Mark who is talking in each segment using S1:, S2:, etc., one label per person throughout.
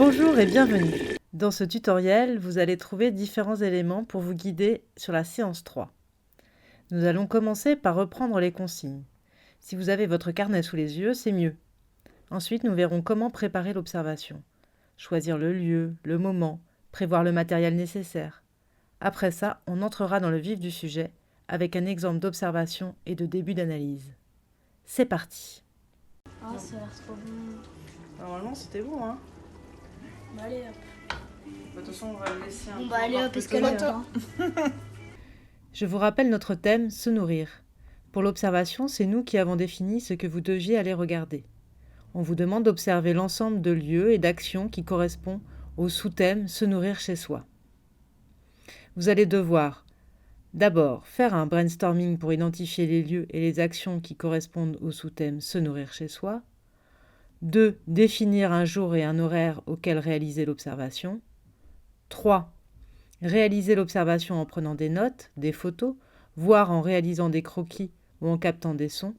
S1: Bonjour et bienvenue. Dans ce tutoriel, vous allez trouver différents éléments pour vous guider sur la séance 3. Nous allons commencer par reprendre les consignes. Si vous avez votre carnet sous les yeux, c'est mieux. Ensuite, nous verrons comment préparer l'observation. Choisir le lieu, le moment, prévoir le matériel nécessaire. Après ça, on entrera dans le vif du sujet avec un exemple d'observation et de début d'analyse. C'est parti.
S2: Ah, ça a l'air trop bon.
S1: Normalement, c'était bon, hein.
S2: Bah, allez hop.
S1: De toute façon, on va le laisser un
S2: Bon,
S1: peu
S2: bah, allez
S1: encore
S2: hop,
S1: plus
S2: est-ce qu'elle
S1: connaître.
S2: attend
S1: Je vous rappelle notre thème, se nourrir. Pour l'observation, c'est nous qui avons défini ce que vous deviez aller regarder. On vous demande d'observer l'ensemble de lieux et d'actions qui correspondent au sous-thème se nourrir chez soi. Vous allez devoir d'abord faire un brainstorming pour identifier les lieux et les actions qui correspondent au sous-thème se nourrir chez soi. 2. Définir un jour et un horaire auquel réaliser l'observation. 3. Réaliser l'observation en prenant des notes, des photos, voire en réalisant des croquis ou en captant des sons.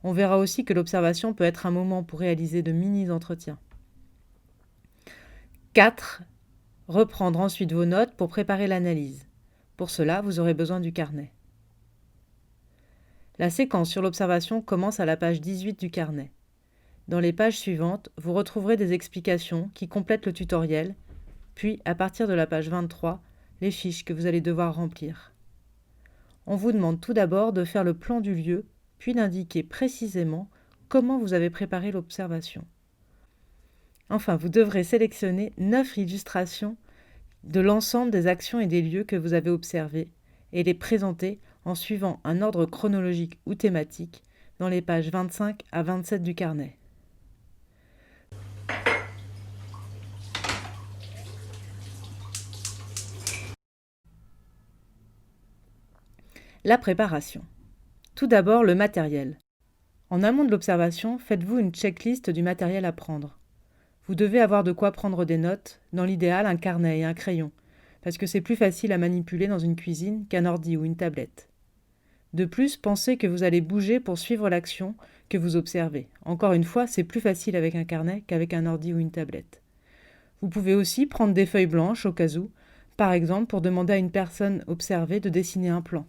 S1: On verra aussi que l'observation peut être un moment pour réaliser de mini-entretiens. 4. Reprendre ensuite vos notes pour préparer l'analyse. Pour cela, vous aurez besoin du carnet. La séquence sur l'observation commence à la page 18 du carnet. Dans les pages suivantes, vous retrouverez des explications qui complètent le tutoriel, puis à partir de la page 23, les fiches que vous allez devoir remplir. On vous demande tout d'abord de faire le plan du lieu, puis d'indiquer précisément comment vous avez préparé l'observation. Enfin, vous devrez sélectionner 9 illustrations de l'ensemble des actions et des lieux que vous avez observés et les présenter en suivant un ordre chronologique ou thématique dans les pages 25 à 27 du carnet. La préparation. Tout d'abord, le matériel. En amont de l'observation, faites-vous une checklist du matériel à prendre. Vous devez avoir de quoi prendre des notes, dans l'idéal un carnet et un crayon, parce que c'est plus facile à manipuler dans une cuisine qu'un ordi ou une tablette. De plus, pensez que vous allez bouger pour suivre l'action que vous observez. Encore une fois, c'est plus facile avec un carnet qu'avec un ordi ou une tablette. Vous pouvez aussi prendre des feuilles blanches au cas où, par exemple pour demander à une personne observée de dessiner un plan.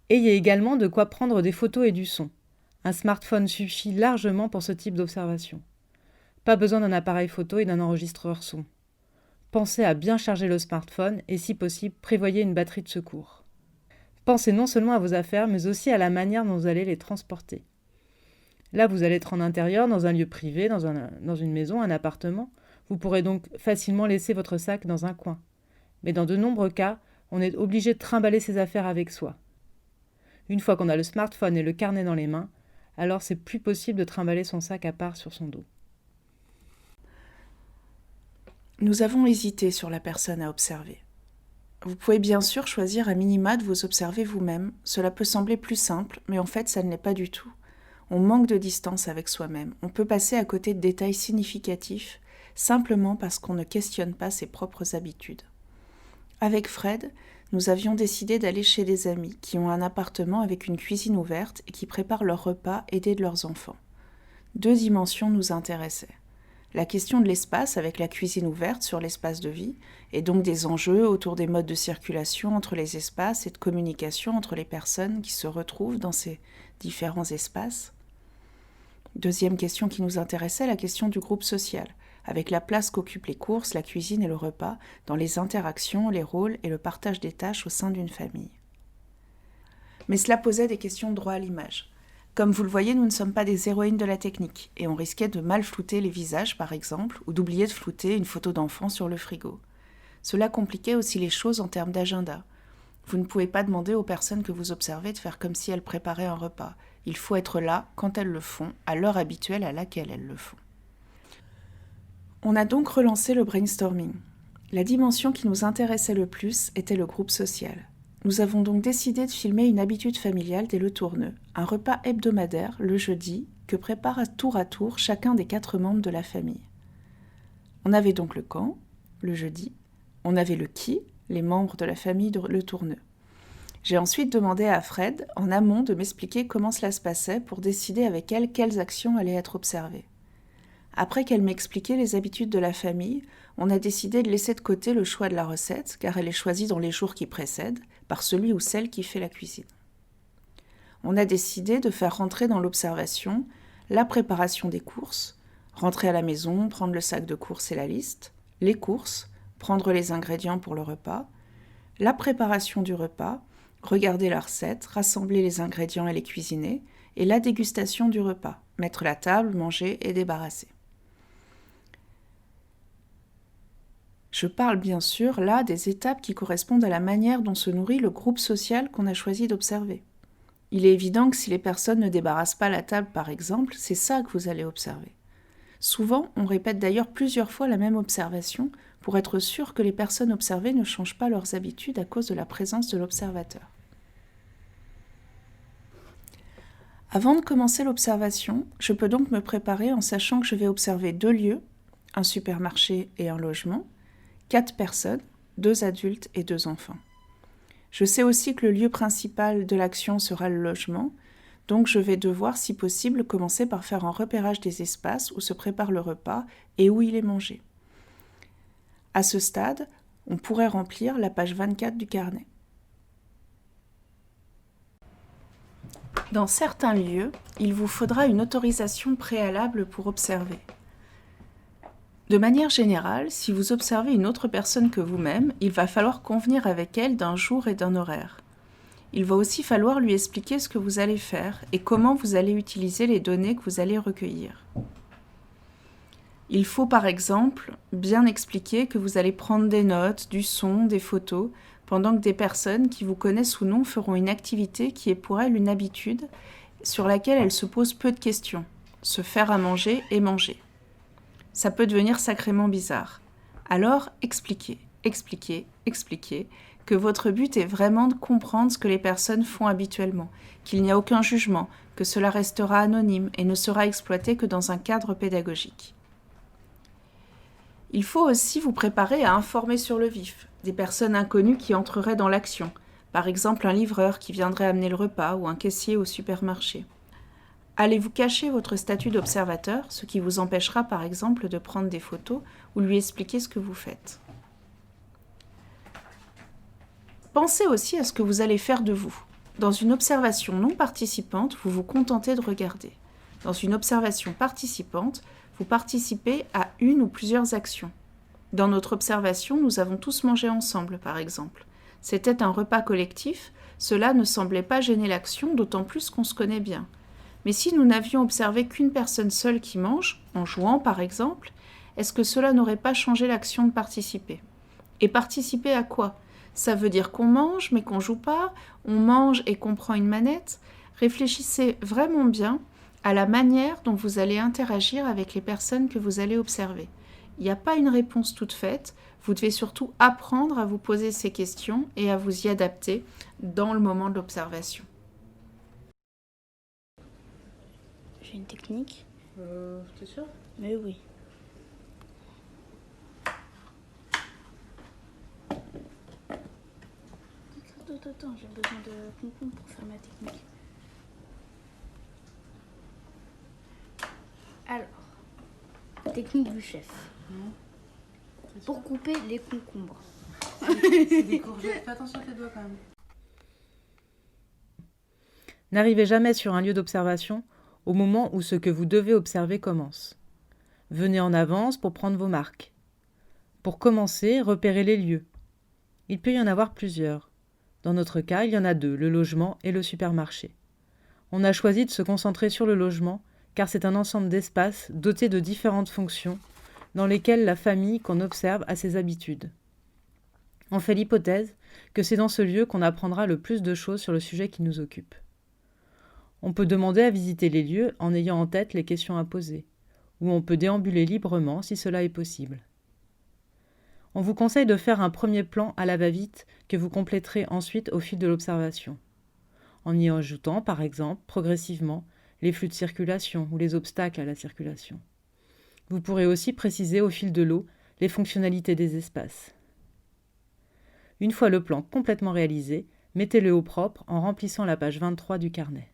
S1: Ayez également de quoi prendre des photos et du son. Un smartphone suffit largement pour ce type d'observation. Pas besoin d'un appareil photo et d'un enregistreur son. Pensez à bien charger le smartphone et si possible, prévoyez une batterie de secours. Pensez non seulement à vos affaires, mais aussi à la manière dont vous allez les transporter. Là, vous allez être en intérieur, dans un lieu privé, dans une maison, un appartement. Vous pourrez donc facilement laisser votre sac dans un coin. Mais dans de nombreux cas, on est obligé de trimballer ses affaires avec soi. Une fois qu'on a le smartphone et le carnet dans les mains, alors c'est plus possible de trimballer son sac à part sur son dos.
S3: Nous avons hésité sur la personne à observer. Vous pouvez bien sûr choisir à minima de vous observer vous-même. Cela peut sembler plus simple, mais en fait ça ne l'est pas du tout. On manque de distance avec soi-même. On peut passer à côté de détails significatifs, simplement parce qu'on ne questionne pas ses propres habitudes. Avec Fred, nous avions décidé d'aller chez des amis qui ont un appartement avec une cuisine ouverte et qui préparent leurs repas aidés de leurs enfants. 2 dimensions nous intéressaient. La question de l'espace avec la cuisine ouverte sur l'espace de vie, et donc des enjeux autour des modes de circulation entre les espaces et de communication entre les personnes qui se retrouvent dans ces différents espaces. 2e question qui nous intéressait, la question du groupe social, avec la place qu'occupent les courses, la cuisine et le repas, dans les interactions, les rôles et le partage des tâches au sein d'une famille. Mais cela posait des questions de droit à l'image. Comme vous le voyez, nous ne sommes pas des héroïnes de la technique, et on risquait de mal flouter les visages, par exemple, ou d'oublier de flouter une photo d'enfant sur le frigo. Cela compliquait aussi les choses en termes d'agenda. Vous ne pouvez pas demander aux personnes que vous observez de faire comme si elles préparaient un repas. Il faut être là quand elles le font, à l'heure habituelle à laquelle elles le font. On a donc relancé le brainstorming. La dimension qui nous intéressait le plus était le groupe social. Nous avons donc décidé de filmer une habitude familiale dès le tourneux, un repas hebdomadaire, le jeudi, que prépare à tour chacun des 4 membres de la famille. On avait donc le quand, le jeudi, on avait le qui, les membres de la famille le tourneux. J'ai ensuite demandé à Fred, en amont, de m'expliquer comment cela se passait pour décider avec elle quelles actions allaient être observées. Après qu'elle m'ait expliqué les habitudes de la famille, on a décidé de laisser de côté le choix de la recette, car elle est choisie dans les jours qui précèdent, par celui ou celle qui fait la cuisine. On a décidé de faire rentrer dans l'observation la préparation des courses, rentrer à la maison, prendre le sac de courses et la liste, les courses, prendre les ingrédients pour le repas, la préparation du repas, regarder la recette, rassembler les ingrédients et les cuisiner, et la dégustation du repas, mettre la table, manger et débarrasser. Je parle bien sûr là des étapes qui correspondent à la manière dont se nourrit le groupe social qu'on a choisi d'observer. Il est évident que si les personnes ne débarrassent pas la table par exemple, c'est ça que vous allez observer. Souvent, on répète d'ailleurs plusieurs fois la même observation pour être sûr que les personnes observées ne changent pas leurs habitudes à cause de la présence de l'observateur. Avant de commencer l'observation, je peux donc me préparer en sachant que je vais observer 2 lieux, un supermarché et un logement, 4 personnes, 2 adultes et 2 enfants. Je sais aussi que le lieu principal de l'action sera le logement, donc je vais devoir, si possible, commencer par faire un repérage des espaces où se prépare le repas et où il est mangé. À ce stade, on pourrait remplir la page 24 du carnet. Dans certains lieux, il vous faudra une autorisation préalable pour observer. De manière générale, si vous observez une autre personne que vous-même, il va falloir convenir avec elle d'un jour et d'un horaire. Il va aussi falloir lui expliquer ce que vous allez faire et comment vous allez utiliser les données que vous allez recueillir. Il faut par exemple bien expliquer que vous allez prendre des notes, du son, des photos, pendant que des personnes qui vous connaissent ou non feront une activité qui est pour elles une habitude, sur laquelle elles se posent peu de questions, se faire à manger et manger. Ça peut devenir sacrément bizarre. Alors expliquez, que votre but est vraiment de comprendre ce que les personnes font habituellement, qu'il n'y a aucun jugement, que cela restera anonyme et ne sera exploité que dans un cadre pédagogique. Il faut aussi vous préparer à informer sur le vif des personnes inconnues qui entreraient dans l'action, par exemple un livreur qui viendrait amener le repas ou un caissier au supermarché. Allez-vous cacher votre statut d'observateur, ce qui vous empêchera par exemple de prendre des photos ou lui expliquer ce que vous faites. Pensez aussi à ce que vous allez faire de vous. Dans une observation non participante, vous vous contentez de regarder. Dans une observation participante, vous participez à une ou plusieurs actions. Dans notre observation, nous avons tous mangé ensemble, par exemple. C'était un repas collectif, cela ne semblait pas gêner l'action, d'autant plus qu'on se connaît bien. Mais si nous n'avions observé qu'une personne seule qui mange, en jouant par exemple, est-ce que cela n'aurait pas changé l'action de participer ? Et participer à quoi ? Ça veut dire qu'on mange mais qu'on joue pas, on mange et qu'on prend une manette. Réfléchissez vraiment bien à la manière dont vous allez interagir avec les personnes que vous allez observer. Il n'y a pas une réponse toute faite, vous devez surtout apprendre à vous poser ces questions et à vous y adapter dans le moment de l'observation.
S2: J'ai une technique.
S1: T'es sûr ?
S2: Mais oui. Attends, j'ai besoin de concombre pour faire ma technique. Alors, technique du chef. Pour couper les concombres.
S1: C'est des courgettes. Fais attention à tes doigts quand même. N'arrivez jamais sur un lieu d'observation au moment où ce que vous devez observer commence. Venez en avance pour prendre vos marques. Pour commencer, repérez les lieux. Il peut y en avoir plusieurs. Dans notre cas, il y en a 2, le logement et le supermarché. On a choisi de se concentrer sur le logement car c'est un ensemble d'espaces dotés de différentes fonctions dans lesquelles la famille qu'on observe a ses habitudes. On fait l'hypothèse que c'est dans ce lieu qu'on apprendra le plus de choses sur le sujet qui nous occupe. On peut demander à visiter les lieux en ayant en tête les questions à poser, ou on peut déambuler librement si cela est possible. On vous conseille de faire un premier plan à la va-vite que vous compléterez ensuite au fil de l'observation, en y ajoutant, par exemple, progressivement, les flux de circulation ou les obstacles à la circulation. Vous pourrez aussi préciser au fil de l'eau les fonctionnalités des espaces. Une fois le plan complètement réalisé, mettez-le au propre en remplissant la page 23 du carnet.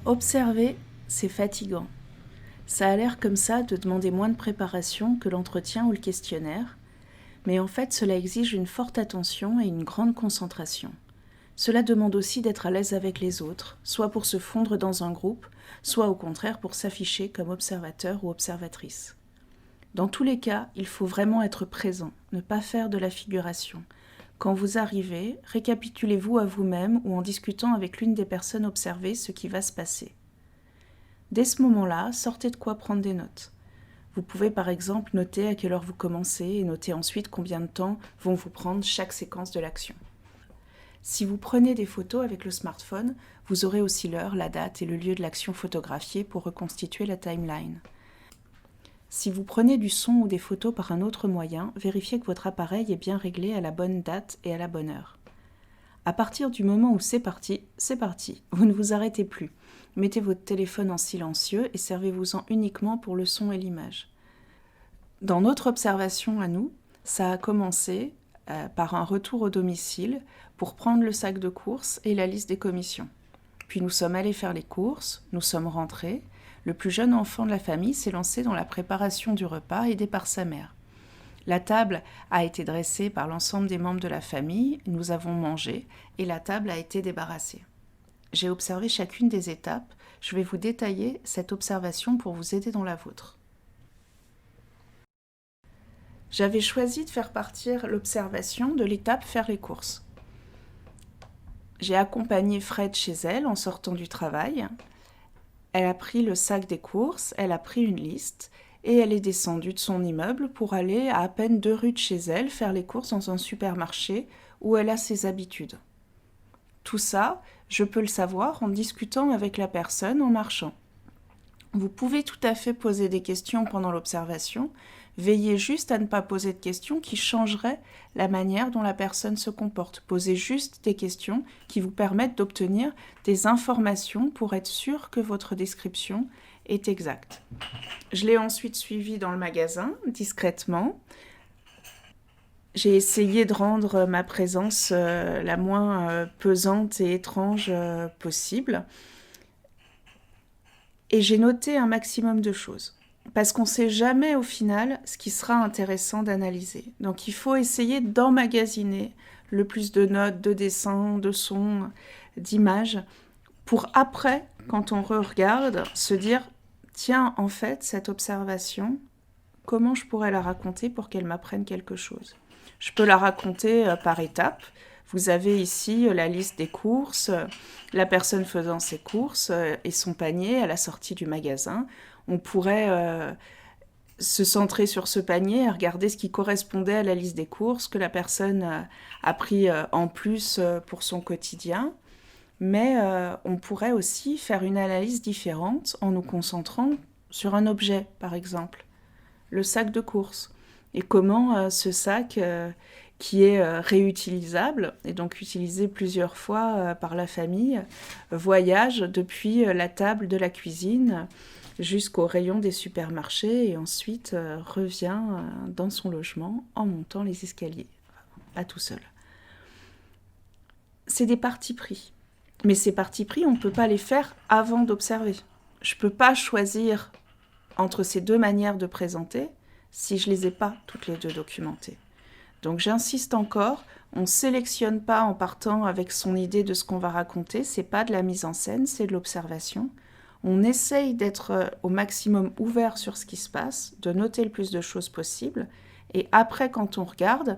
S3: Observer, c'est fatigant. Ça a l'air comme ça de demander moins de préparation que l'entretien ou le questionnaire, mais en fait cela exige une forte attention et une grande concentration. Cela demande aussi d'être à l'aise avec les autres, soit pour se fondre dans un groupe, soit au contraire pour s'afficher comme observateur ou observatrice. Dans tous les cas, il faut vraiment être présent, ne pas faire de la figuration. Quand vous arrivez, récapitulez-vous à vous-même ou en discutant avec l'une des personnes observées ce qui va se passer. Dès ce moment-là, sortez de quoi prendre des notes. Vous pouvez par exemple noter à quelle heure vous commencez et noter ensuite combien de temps vont vous prendre chaque séquence de l'action. Si vous prenez des photos avec le smartphone, vous aurez aussi l'heure, la date et le lieu de l'action photographiée pour reconstituer la timeline. Si vous prenez du son ou des photos par un autre moyen, vérifiez que votre appareil est bien réglé à la bonne date et à la bonne heure. À partir du moment où c'est parti, vous ne vous arrêtez plus. Mettez votre téléphone en silencieux et servez-vous-en uniquement pour le son et l'image. Dans notre observation à nous, ça a commencé par un retour au domicile pour prendre le sac de courses et la liste des commissions. Puis nous sommes allés faire les courses, nous sommes rentrés. Le plus jeune enfant de la famille s'est lancé dans la préparation du repas aidé par sa mère. La table a été dressée par l'ensemble des membres de la famille, nous avons mangé et la table a été débarrassée. J'ai observé chacune des étapes, je vais vous détailler cette observation pour vous aider dans la vôtre. J'avais choisi de faire partir l'observation de l'étape faire les courses. J'ai accompagné Fred chez elle en sortant du travail. Elle a pris le sac des courses, elle a pris une liste et elle est descendue de son immeuble pour aller à peine 2 rues de chez elle faire les courses dans un supermarché où elle a ses habitudes. Tout ça, je peux le savoir en discutant avec la personne en marchant. Vous pouvez tout à fait poser des questions pendant l'observation, veillez juste à ne pas poser de questions qui changeraient la manière dont la personne se comporte. Posez juste des questions qui vous permettent d'obtenir des informations pour être sûr que votre description est exacte. Je l'ai ensuite suivie dans le magasin, discrètement. J'ai essayé de rendre ma présence la moins pesante et étrange possible. Et j'ai noté un maximum de choses. Parce qu'on ne sait jamais au final ce qui sera intéressant d'analyser. Donc il faut essayer d'emmagasiner le plus de notes, de dessins, de sons, d'images, pour après, quand on regarde, se dire « Tiens, en fait, cette observation, comment je pourrais la raconter pour qu'elle m'apprenne quelque chose ?» Je peux la raconter par étapes. Vous avez ici la liste des courses, la personne faisant ses courses et son panier à la sortie du magasin. On pourrait se centrer sur ce panier et regarder ce qui correspondait à la liste des courses que la personne a pris en plus pour son quotidien. Mais on pourrait aussi faire une analyse différente en nous concentrant sur un objet, par exemple, le sac de courses. Et comment ce sac qui est réutilisable et donc utilisé plusieurs fois par la famille voyage depuis la table de la cuisine jusqu'au rayon des supermarchés et ensuite revient dans son logement en montant les escaliers, à tout seul. C'est des partis pris. Mais ces partis pris, on ne peut pas les faire avant d'observer. Je ne peux pas choisir entre ces deux manières de présenter si je ne les ai pas toutes les deux documentées. Donc j'insiste encore, on ne sélectionne pas en partant avec son idée de ce qu'on va raconter, c'est pas de la mise en scène, c'est de l'observation. On essaye d'être au maximum ouvert sur ce qui se passe, de noter le plus de choses possible, et après quand on regarde,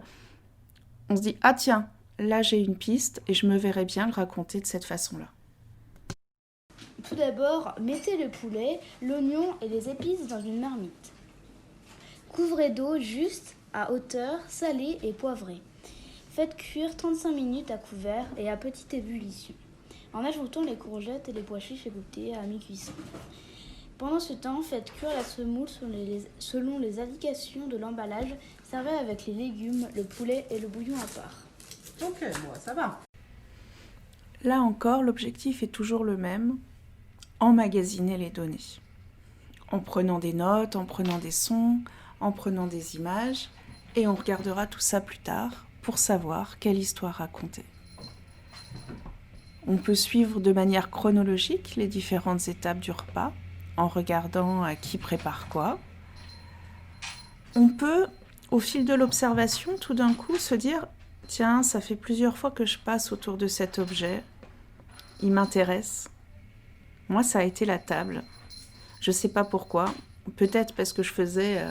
S3: on se dit « Ah tiens, là j'ai une piste et je me verrais bien le raconter de cette façon-là ».
S2: Tout d'abord, mettez le poulet, l'oignon et les épices dans une marmite. Couvrez d'eau juste à hauteur, salée et poivrée. Faites cuire 35 minutes à couvert et à petite ébullition, en ajoutant les courgettes et les pois chiches égouttés à mi-cuisson. Pendant ce temps, faites cuire la semoule selon les indications de l'emballage. Servez avec les légumes, le poulet et le bouillon à part.
S1: Ok, moi ça va.
S3: Là encore, l'objectif est toujours le même, emmagasiner les données. En prenant des notes, en prenant des sons, en prenant des images, et on regardera tout ça plus tard pour savoir quelle histoire raconter. On peut suivre de manière chronologique les différentes étapes du repas, en regardant qui prépare quoi. On peut, au fil de l'observation, tout d'un coup se dire « Tiens, ça fait plusieurs fois que je passe autour de cet objet. Il m'intéresse. » Moi, ça a été la table. Je ne sais pas pourquoi. Peut-être parce que je faisais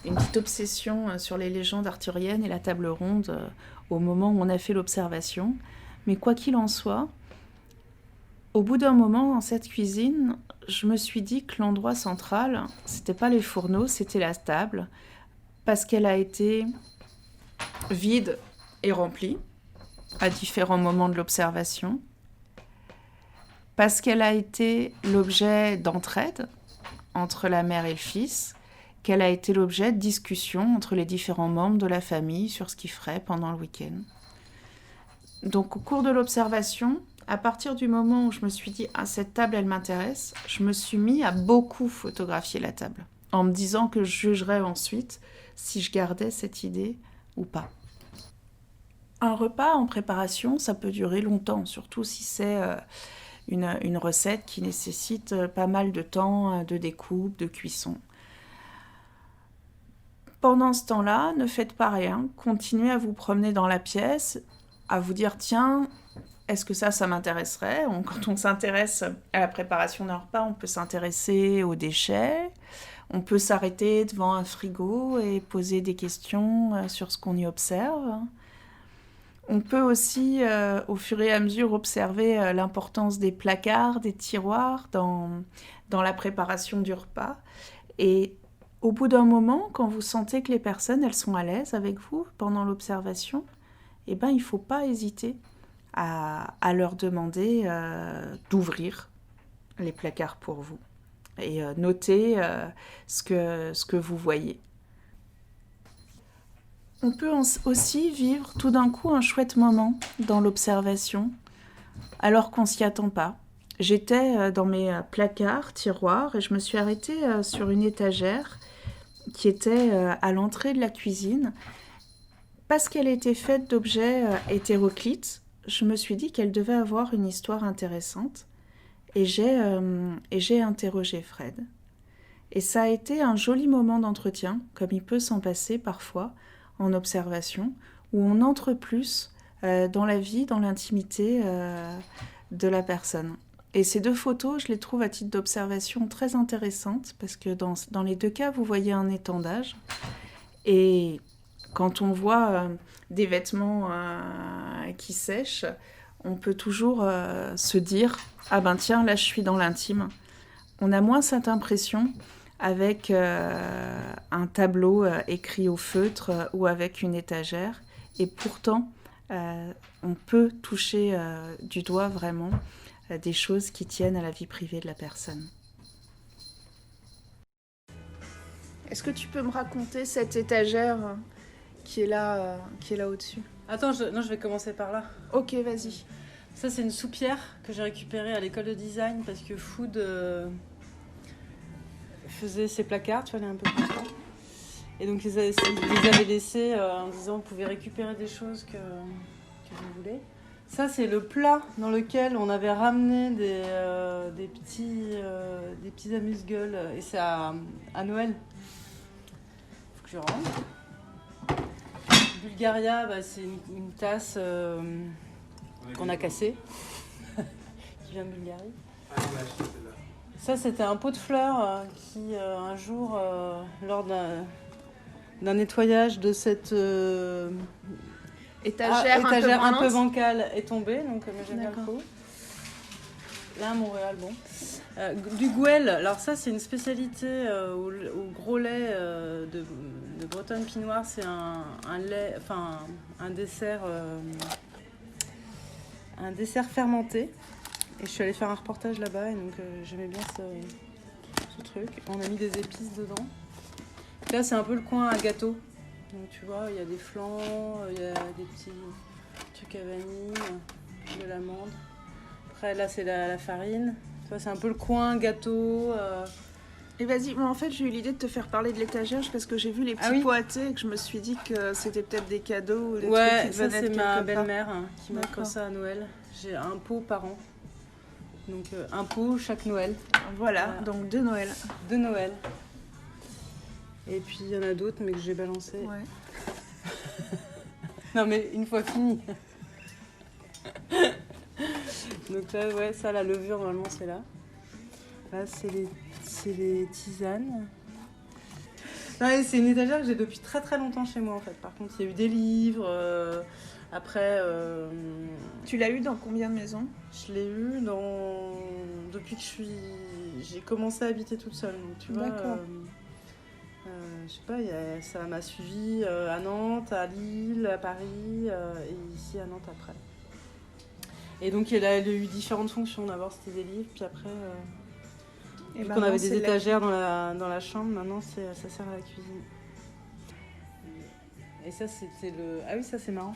S3: une petite obsession sur les légendes arthuriennes et la table ronde au moment où on a fait l'observation. Mais quoi qu'il en soit, au bout d'un moment, dans cette cuisine, je me suis dit que l'endroit central, c'était pas les fourneaux, c'était la table, parce qu'elle a été vide et remplie à différents moments de l'observation, parce qu'elle a été l'objet d'entraide entre la mère et le fils, qu'elle a été l'objet de discussions entre les différents membres de la famille sur ce qu'ils feraient pendant le week-end. Donc au cours de l'observation, à partir du moment où je me suis dit « Ah, cette table, elle m'intéresse », je me suis mis à beaucoup photographier la table, en me disant que je jugerais ensuite si je gardais cette idée ou pas. Un repas en préparation, ça peut durer longtemps, surtout si c'est une recette qui nécessite pas mal de temps de découpe, de cuisson. Pendant ce temps-là, ne faites pas rien, continuez à vous promener dans la pièce, à vous dire « Tiens, est-ce que ça m'intéresserait ?» Quand on s'intéresse à la préparation d'un repas, on peut s'intéresser aux déchets, on peut s'arrêter devant un frigo et poser des questions sur ce qu'on y observe. On peut aussi, au fur et à mesure, observer l'importance des placards, des tiroirs dans la préparation du repas. Et au bout d'un moment, quand vous sentez que les personnes, elles sont à l'aise avec vous pendant l'observation, eh ben, il ne faut pas hésiter à leur demander d'ouvrir les placards pour vous et noter ce que vous voyez. On peut aussi vivre tout d'un coup un chouette moment dans l'observation, alors qu'on ne s'y attend pas. J'étais dans mes placards, tiroirs, et je me suis arrêtée sur une étagère qui était à l'entrée de la cuisine. Parce qu'elle était faite d'objets hétéroclites, je me suis dit qu'elle devait avoir une histoire intéressante. Et j'ai interrogé Fred. Et ça a été un joli moment d'entretien, comme il peut s'en passer parfois, en observation, où on entre plus dans la vie, dans l'intimité de la personne. Et ces deux photos, je les trouve à titre d'observation très intéressantes, parce que dans les deux cas, vous voyez un étendage. Et quand on voit des vêtements qui sèchent, on peut toujours se dire « Ah ben tiens, là je suis dans l'intime ». On a moins cette impression avec un tableau écrit au feutre ou avec une étagère. Et pourtant, on peut toucher du doigt vraiment des choses qui tiennent à la vie privée de la personne. Est-ce que tu peux me raconter cette étagère qui est là au-dessus?
S1: Attends, je vais commencer par là.
S3: Ok, vas-y.
S1: Ça, c'est une soupière que j'ai récupérée à l'école de design parce que Food faisait ses placards, tu vois, elle est un peu plus grande. Et donc, ils les avaient laissés en disant vous pouvez récupérer des choses que vous voulez. Ça, c'est le plat dans lequel on avait ramené des petits amuse-gueules. Et c'est à Noël. Faut que je rentre. Bulgaria, c'est une tasse qu'on a cassée, qui vient de Bulgarie. Ça, c'était un pot de fleurs qui, un jour, lors d'un nettoyage de cette étagère un peu bancale, est tombé. Donc, j'aime bien le pot. Là, à Montréal, bon. Du gouel, alors ça, c'est une spécialité au gros lait de Bretonne Pinoire. C'est un lait, enfin, un dessert fermenté. Et je suis allée faire un reportage là-bas et donc j'aimais bien ce truc. On a mis des épices dedans. Là, c'est un peu le coin à gâteau. Donc tu vois, il y a des flancs, il y a des petits trucs à vanille, de l'amande. Après, là, c'est la farine. Tu vois, c'est un peu le coin gâteau.
S3: Et vas-y, moi en fait j'ai eu l'idée de te faire parler de l'étagère parce que j'ai vu les petits pots à thé et que je me suis dit que c'était peut-être des cadeaux ou des trucs qui
S1: ça
S3: venaient de
S1: c'est ma
S3: quelque part.
S1: belle-mère qui m'offre ça à Noël. J'ai un pot par an. Donc un pot chaque Noël.
S3: Voilà, donc 2 Noël.
S1: De Noël. Et puis il y en a d'autres, mais que j'ai balancé.
S3: Ouais.
S1: Non, mais une fois fini. Donc là, ouais, ça, la levure, normalement, c'est là. Là, c'est les tisanes. Non, mais c'est une étagère que j'ai depuis très très longtemps chez moi, en fait. Par contre, il y a eu des livres. Après...
S3: Tu l'as eu dans combien de maisons ?
S1: Je l'ai eu depuis que j'ai commencé à habiter toute seule. Donc, tu vois...
S3: D'accord.
S1: Je sais pas, ça m'a suivi à Nantes, à Lille, à Paris et ici à Nantes après. Et donc il a eu différentes fonctions. D'abord c'était des livres, puis après vu qu'on avait des étagères dans la chambre, maintenant ça sert à la cuisine. Et ça c'était le... Ah oui, ça c'est marrant.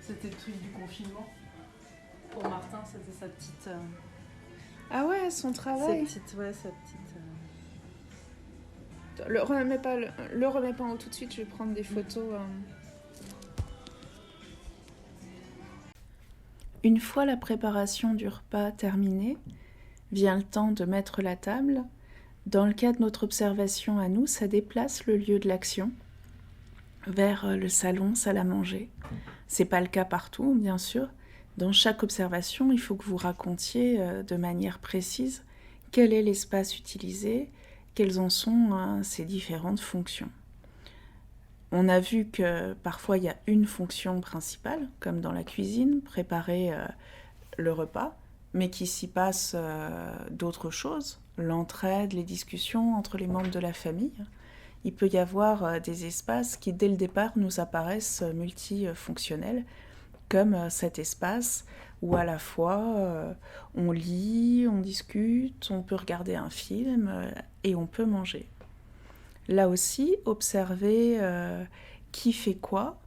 S1: C'était le truc du confinement. Pour Martin, c'était sa petite...
S3: Ah ouais, son travail.
S1: Sa petite...
S3: Le remets pas en haut tout de suite, je vais prendre des photos. Une fois la préparation du repas terminée, vient le temps de mettre la table. Dans le cas de notre observation à nous, ça déplace le lieu de l'action vers le salon, salle à manger. C'est pas le cas partout, bien sûr. Dans chaque observation, il faut que vous racontiez de manière précise quel est l'espace utilisé, quelles en sont ces différentes fonctions. On a vu que parfois il y a une fonction principale, comme dans la cuisine, préparer le repas, mais qu'il s'y passe d'autres choses, l'entraide, les discussions entre les membres de la famille. Il peut y avoir des espaces qui, dès le départ, nous apparaissent multifonctionnels, comme cet espace où à la fois on lit, on discute, on peut regarder un film et on peut manger. Là aussi, observer qui fait quoi,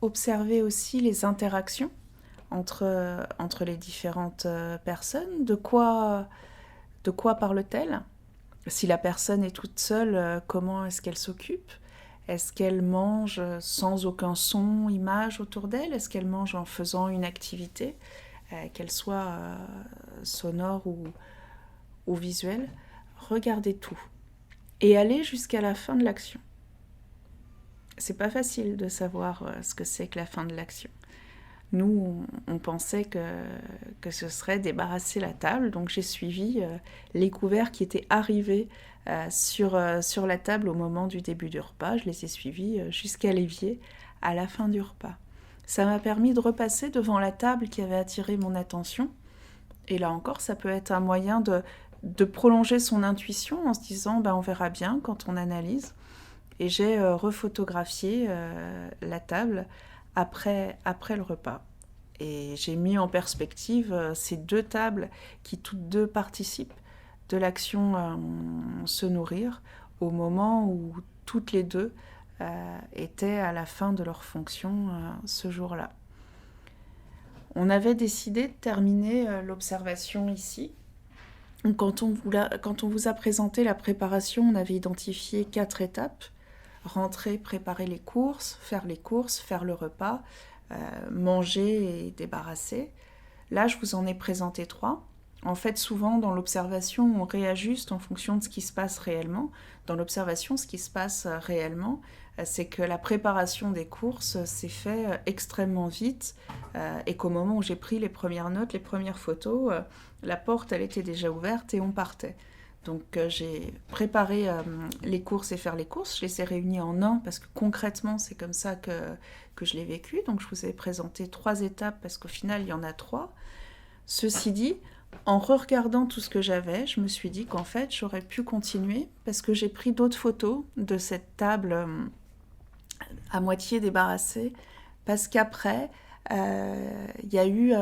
S3: observer aussi les interactions entre les différentes personnes, de quoi parle-t-elle ? Si la personne est toute seule, comment est-ce qu'elle s'occupe ? Est-ce qu'elle mange sans aucun son, image autour d'elle ? Est-ce qu'elle mange en faisant une activité, qu'elle soit sonore ou visuelle ? Regardez tout et allez jusqu'à la fin de l'action. C'est pas facile de savoir ce que c'est que la fin de l'action. Nous, on pensait que ce serait débarrasser la table, donc j'ai suivi les couverts qui étaient arrivés sur la table au moment du début du repas. Je les ai suivis jusqu'à l'évier à la fin du repas. Ça m'a permis de repasser devant la table qui avait attiré mon attention. Et là encore, ça peut être un moyen de prolonger son intuition en se disant on verra bien quand on analyse. Et j'ai refotographié la table après le repas. Et j'ai mis en perspective ces deux tables qui toutes deux participent de l'action se nourrir au moment où toutes les deux étaient à la fin de leur fonction ce jour-là. On avait décidé de terminer l'observation ici. Quand on vous a présenté la préparation, on avait identifié 4 étapes. Rentrer, préparer les courses, faire le repas, manger et débarrasser. Là, je vous en ai présenté 3. En fait, souvent, dans l'observation, on réajuste en fonction de ce qui se passe réellement. Dans l'observation, ce qui se passe réellement, c'est que la préparation des courses s'est fait extrêmement vite et qu'au moment où j'ai pris les premières notes, les premières photos, la porte, elle était déjà ouverte et on partait. Donc j'ai préparé les courses et faire les courses. Je les ai réunies en un parce que concrètement, c'est comme ça que je l'ai vécu. Donc je vous ai présenté 3 étapes parce qu'au final, il y en a 3. Ceci dit, en re-regardant tout ce que j'avais, je me suis dit qu'en fait, j'aurais pu continuer parce que j'ai pris d'autres photos de cette table à moitié débarrassée parce qu'après, il y a eu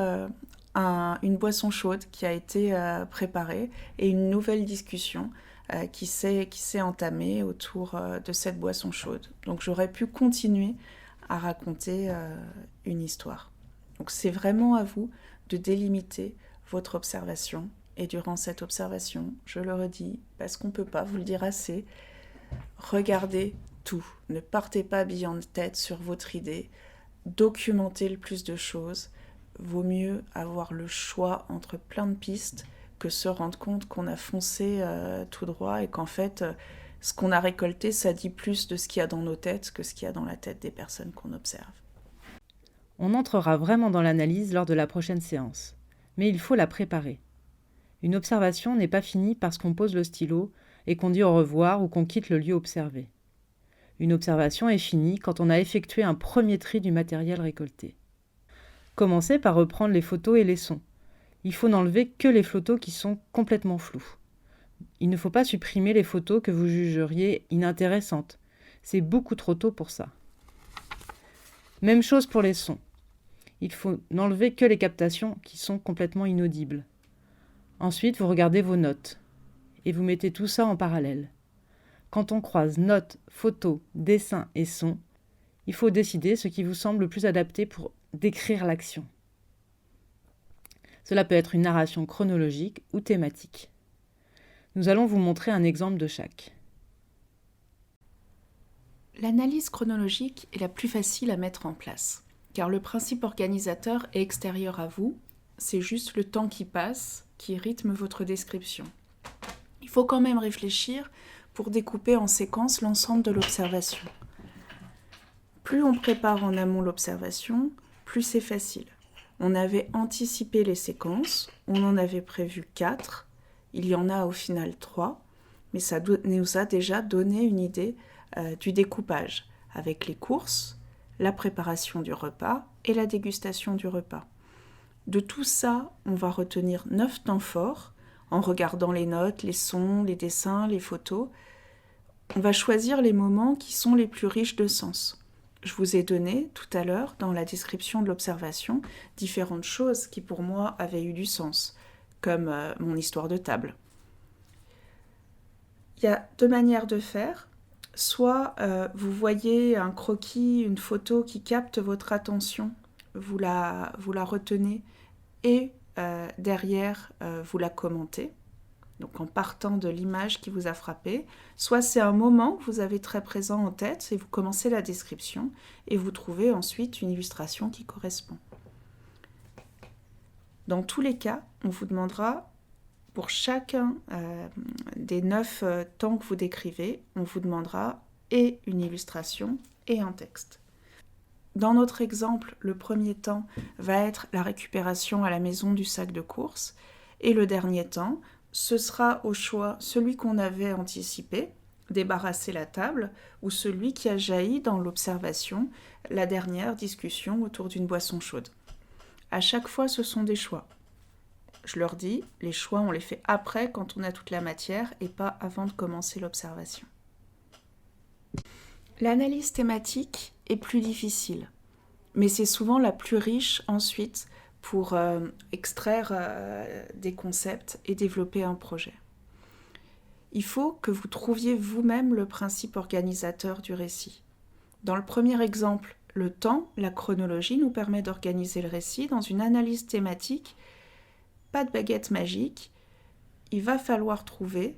S3: une boisson chaude qui a été préparée et une nouvelle discussion qui s'est entamée autour de cette boisson chaude. Donc j'aurais pu continuer à raconter une histoire. Donc c'est vraiment à vous de délimiter votre observation. Et durant cette observation, je le redis, parce qu'on ne peut pas vous le dire assez, regardez tout. Ne partez pas bille en tête sur votre idée. Documentez le plus de choses. Vaut mieux avoir le choix entre plein de pistes que se rendre compte qu'on a foncé tout droit et qu'en fait, ce qu'on a récolté, ça dit plus de ce qu'il y a dans nos têtes que ce qu'il y a dans la tête des personnes qu'on observe.
S1: On entrera vraiment dans l'analyse lors de la prochaine séance, mais il faut la préparer. Une observation n'est pas finie parce qu'on pose le stylo et qu'on dit au revoir ou qu'on quitte le lieu observé. Une observation est finie quand on a effectué un premier tri du matériel récolté. Commencez par reprendre les photos et les sons. Il faut n'enlever que les photos qui sont complètement floues. Il ne faut pas supprimer les photos que vous jugeriez inintéressantes. C'est beaucoup trop tôt pour ça. Même chose pour les sons. Il faut n'enlever que les captations qui sont complètement inaudibles. Ensuite, vous regardez vos notes et vous mettez tout ça en parallèle. Quand on croise notes, photos, dessins et sons, il faut décider ce qui vous semble le plus adapté pour décrire l'action. Cela peut être une narration chronologique ou thématique. Nous allons vous montrer un exemple de chaque.
S3: L'analyse chronologique est la plus facile à mettre en place, car le principe organisateur est extérieur à vous, c'est juste le temps qui passe qui rythme votre description. Il faut quand même réfléchir pour découper en séquences l'ensemble de l'observation. Plus on prépare en amont l'observation, plus c'est facile. On avait anticipé les séquences, on en avait prévu 4, il y en a au final 3, mais ça nous a déjà donné une idée du découpage, avec les courses, la préparation du repas et la dégustation du repas. De tout ça, on va retenir 9 temps forts, en regardant les notes, les sons, les dessins, les photos. On va choisir les moments qui sont les plus riches de sens. Je vous ai donné tout à l'heure, dans la description de l'observation, différentes choses qui pour moi avaient eu du sens, comme mon histoire de table. Il y a 2 manières de faire. Soit vous voyez un croquis, une photo qui capte votre attention, vous la retenez et derrière vous la commentez, donc en partant de l'image qui vous a frappé. Soit c'est un moment que vous avez très présent en tête et vous commencez la description et vous trouvez ensuite une illustration qui correspond. Dans tous les cas, on vous demandera, pour chacun des 9 temps que vous décrivez, on vous demandera et une illustration et un texte. Dans notre exemple, le premier temps va être la récupération à la maison du sac de course et le dernier temps, ce sera au choix celui qu'on avait anticipé, débarrasser la table, ou celui qui a jailli dans l'observation, la dernière discussion autour d'une boisson chaude. À chaque fois, ce sont des choix. Je leur dis, les choix, on les fait après quand on a toute la matière et pas avant de commencer l'observation. L'analyse thématique est plus difficile, mais c'est souvent la plus riche ensuite pour extraire des concepts et développer un projet. Il faut que vous trouviez vous-même le principe organisateur du récit. Dans le premier exemple, le temps, la chronologie nous permet d'organiser le récit dans une analyse thématique. Pas de baguette magique, il va falloir trouver,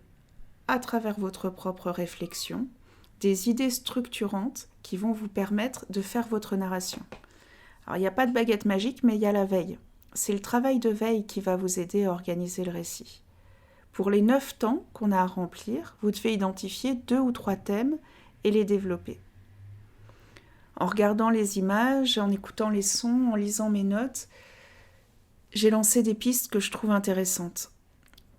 S3: à travers votre propre réflexion, des idées structurantes qui vont vous permettre de faire votre narration. Alors il n'y a pas de baguette magique, mais il y a la veille. C'est le travail de veille qui va vous aider à organiser le récit. Pour les 9 temps qu'on a à remplir, vous devez identifier 2 ou 3 thèmes et les développer. En regardant les images, en écoutant les sons, en lisant mes notes, j'ai lancé des pistes que je trouve intéressantes.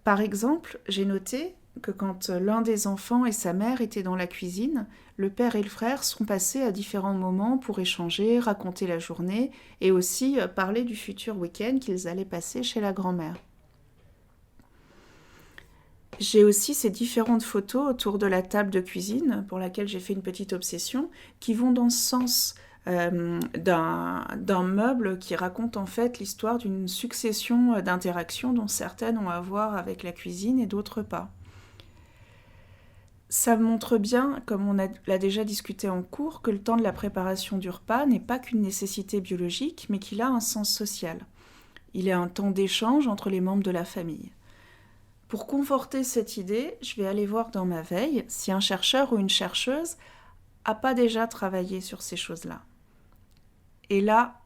S3: Par exemple, j'ai noté que quand l'un des enfants et sa mère étaient dans la cuisine, le père et le frère sont passés à différents moments pour échanger, raconter la journée et aussi parler du futur week-end qu'ils allaient passer chez la grand-mère. J'ai aussi ces différentes photos autour de la table de cuisine, pour laquelle j'ai fait une petite obsession, qui vont dans ce sens d'un meuble qui raconte en fait l'histoire d'une succession d'interactions dont certaines ont à voir avec la cuisine et d'autres pas. Ça montre bien, comme on l'a déjà discuté en cours, que le temps de la préparation du repas n'est pas qu'une nécessité biologique, mais qu'il a un sens social. Il est un temps d'échange entre les membres de la famille. Pour conforter cette idée, je vais aller voir dans ma veille si un chercheur ou une chercheuse n'a pas déjà travaillé sur ces choses-là. Et là,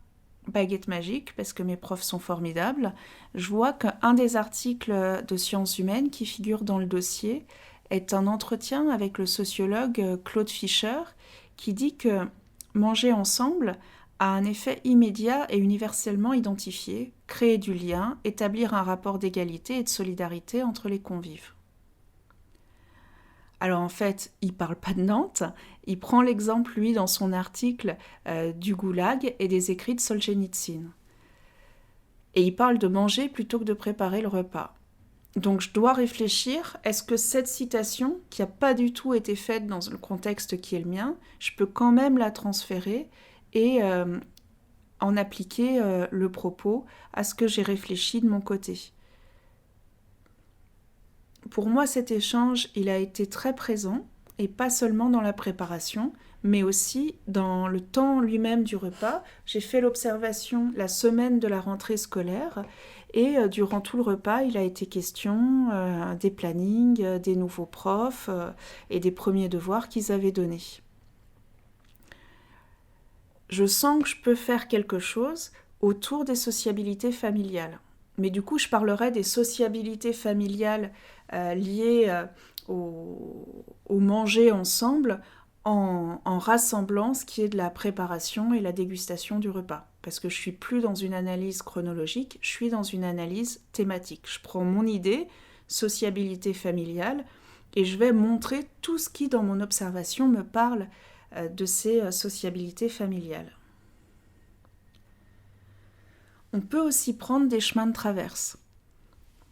S3: baguette magique, parce que mes profs sont formidables, je vois qu'un des articles de sciences humaines qui figure dans le dossier est un entretien avec le sociologue Claude Fischer, qui dit que manger ensemble a un effet immédiat et universellement identifié, créer du lien, établir un rapport d'égalité et de solidarité entre les convives. Alors en fait, il ne parle pas de Nantes, il prend l'exemple, lui, dans son article du goulag et des écrits de Solzhenitsyn. Et il parle de manger plutôt que de préparer le repas. Donc je dois réfléchir, est-ce que cette citation, qui n'a pas du tout été faite dans le contexte qui est le mien, je peux quand même la transférer et en appliquer le propos à ce que j'ai réfléchi de mon côté. Pour moi, cet échange, il a été très présent, et pas seulement dans la préparation, mais aussi dans le temps lui-même du repas. J'ai fait l'observation la semaine de la rentrée scolaire, et durant tout le repas, il a été question des plannings, des nouveaux profs et des premiers devoirs qu'ils avaient donnés. Je sens que je peux faire quelque chose autour des sociabilités familiales. Mais du coup, je parlerai des sociabilités familiales liées au manger ensemble en rassemblant ce qui est de la préparation et la dégustation du repas. Parce que je ne suis plus dans une analyse chronologique, je suis dans une analyse thématique. Je prends mon idée, sociabilité familiale, et je vais montrer tout ce qui, dans mon observation, me parle de ces sociabilités familiales. On peut aussi prendre des chemins de traverse.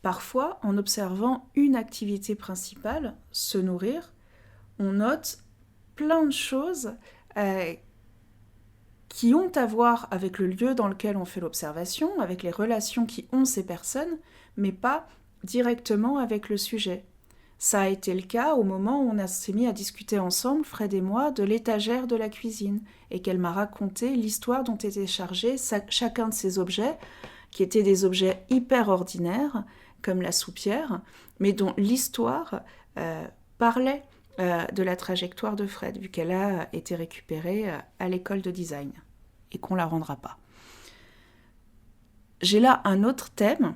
S3: Parfois, en observant une activité principale, se nourrir, on note plein de choses qui ont à voir avec le lieu dans lequel on fait l'observation, avec les relations qui ont ces personnes, mais pas directement avec le sujet. Ça a été le cas au moment où on s'est mis à discuter ensemble, Fred et moi, de l'étagère de la cuisine, et qu'elle m'a raconté l'histoire dont était chargé chacun de ces objets, qui étaient des objets hyper ordinaires, comme la soupière, mais dont l'histoire parlait de la trajectoire de Fred, vu qu'elle a été récupérée à l'école de design, et qu'on ne la rendra pas. J'ai là un autre thème,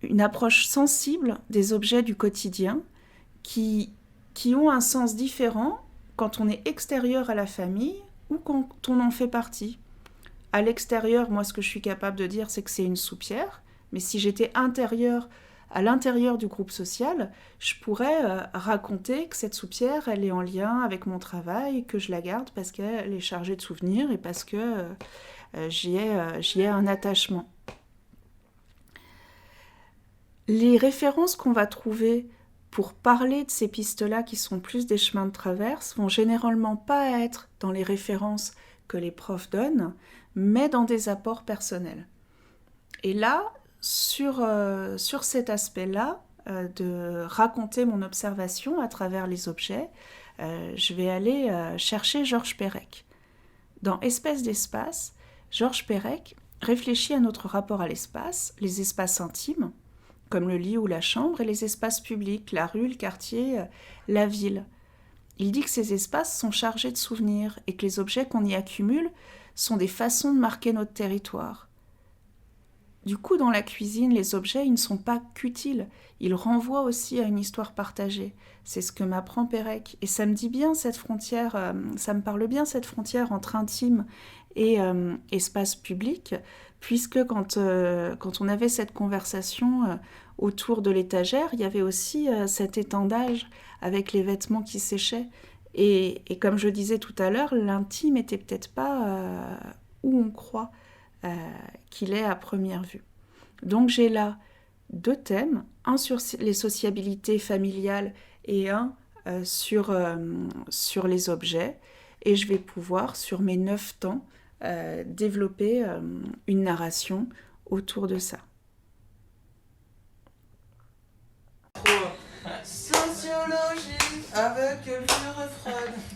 S3: une approche sensible des objets du quotidien, qui ont un sens différent quand on est extérieur à la famille ou quand on en fait partie. À l'extérieur, moi, ce que je suis capable de dire, c'est que c'est une soupière, mais si j'étais à l'intérieur du groupe social, je pourrais raconter que cette soupière, elle est en lien avec mon travail, que je la garde parce qu'elle est chargée de souvenirs et parce que j'y ai un attachement. Les références qu'on va trouver pour parler de ces pistes-là qui sont plus des chemins de traverse vont généralement pas être dans les références que les profs donnent, mais dans des apports personnels. Et là, sur cet aspect-là, de raconter mon observation à travers les objets, je vais aller chercher Georges Perec. Dans Espèce d'espace, Georges Perec réfléchit à notre rapport à l'espace, les espaces intimes, comme le lit ou la chambre, et les espaces publics, la rue, le quartier, la ville. Il dit que ces espaces sont chargés de souvenirs et que les objets qu'on y accumule sont des façons de marquer notre territoire. Du coup, dans la cuisine, les objets, ils ne sont pas qu'utiles, ils renvoient aussi à une histoire partagée. C'est ce que m'apprend Perec. Et ça me dit bien cette frontière, ça me parle bien cette frontière entre intime et espace public, puisque quand on avait cette conversation autour de l'étagère, il y avait aussi cet étendage avec les vêtements qui séchaient. Et comme je disais tout à l'heure, l'intime n'était peut-être pas où on croit qu'il est à première vue. Donc j'ai là deux thèmes, un sur les sociabilités familiales et un sur les objets. Et je vais pouvoir, sur mes 9 temps, développer une narration autour de ça.
S4: Sociologie avec vieux Fred.